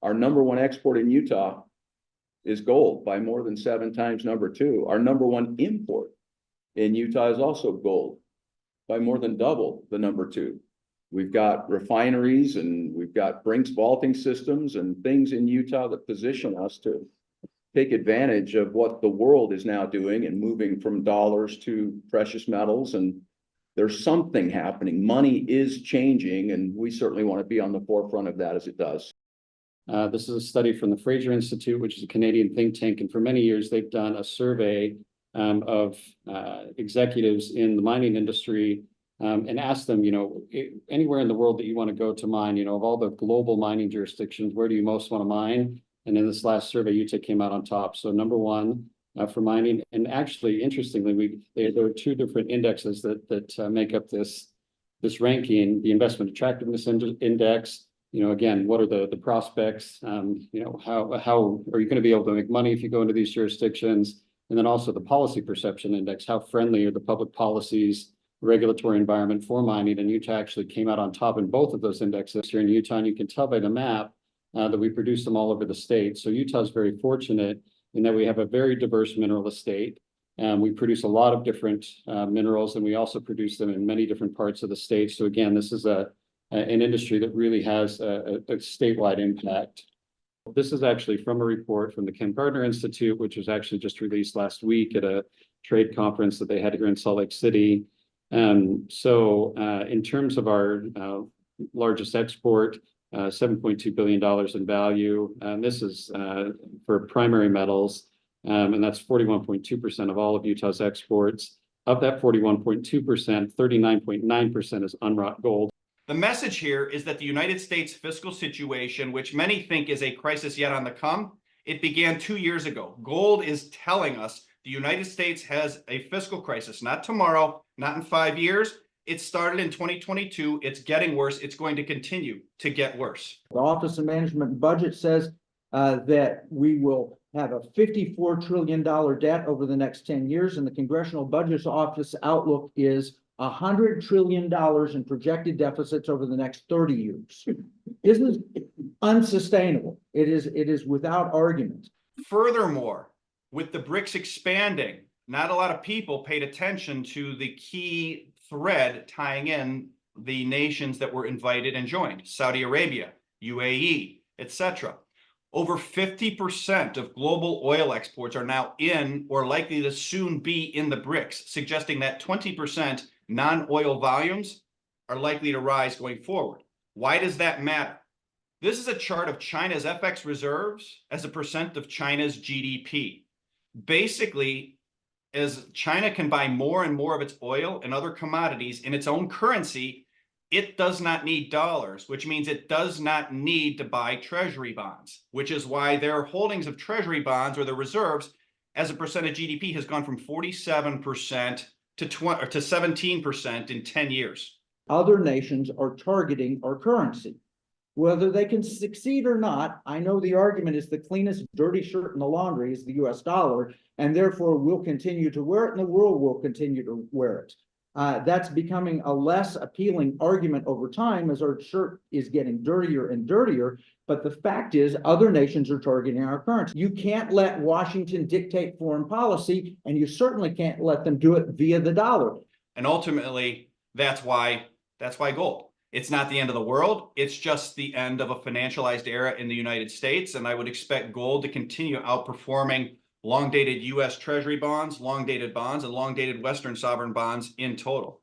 Our number one export in Utah is gold by more than 7 times number 2. Our number one import in Utah is also gold by more than double the number 2. We've got refineries and we've got Brinks vaulting systems and things in Utah that position us to take advantage of what the world is now doing and moving from dollars to precious metals. And there's something happening. Money is changing, and we certainly want to be on the forefront of that as it does. This is a study from the Fraser Institute, which is a Canadian think tank. And for many years, they've done a survey of executives in the mining industry and asked them, anywhere in the world that you want to go to mine, of all the global mining jurisdictions, where do you most want to mine? And in this last survey, Utah came out on top. So number one for mining. And actually, interestingly, there are 2 different indexes that make up this ranking: the investment attractiveness index. Again, what are the prospects? How are you going to be able to make money if you go into these jurisdictions? And then also the policy perception index: how friendly are the public policies, regulatory environment for mining? And Utah actually came out on top in both of those indexes here in Utah. And you can tell by the map that we produce them all over the state. So Utah is very fortunate in that we have a very diverse mineral estate. We produce a lot of different minerals, and we also produce them in many different parts of the state. So again, this is an industry that really has a statewide impact. This is actually from a report from the Ken Gardner Institute, which was actually just released last week at a trade conference that they had here in Salt Lake City. In terms of our largest export, $7.2 billion in value. And this is for primary metals, and that's 41.2% of all of Utah's exports. Of that 41.2%, 39.9% is unwrought gold. The message here is that the United States fiscal situation, which many think is a crisis yet on the come, it began 2 years ago. Gold is telling us the United States has a fiscal crisis, not tomorrow, not in 5 years. It started in 2022. It's getting worse. It's going to continue to get worse. The Office of Management and Budget says that we will have a $54 trillion debt over the next 10 years, and the Congressional Budget Office outlook is $100 trillion in projected deficits over the next 30 years. This is unsustainable. It is without argument. Furthermore, with the BRICS expanding, not a lot of people paid attention to the key thread tying in the nations that were invited and joined: Saudi Arabia, UAE, etc. Over 50% of global oil exports are now in or likely to soon be in the BRICS, suggesting that 20% non-oil volumes are likely to rise going forward. Why does that matter? This is a chart of China's FX reserves as a percent of China's GDP. Basically, as China can buy more and more of its oil and other commodities in its own currency, it does not need dollars, which means it does not need to buy treasury bonds, which is why their holdings of treasury bonds, or the reserves, as a percent of GDP has gone from 47% to 17% in 10 years. Other nations are targeting our currency. Whether they can succeed or not, I know the argument is the cleanest dirty shirt in the laundry is the US dollar, and therefore we'll continue to wear it and the world will continue to wear it. That's becoming a less appealing argument over time as our shirt is getting dirtier and dirtier. But the fact is, other nations are targeting our currency. You can't let Washington dictate foreign policy, and you certainly can't let them do it via the dollar. And ultimately, that's why gold. It's not the end of the world. It's just the end of a financialized era in the United States. And I would expect gold to continue outperforming long-dated U.S. Treasury bonds, long-dated bonds, and long-dated Western sovereign bonds in total.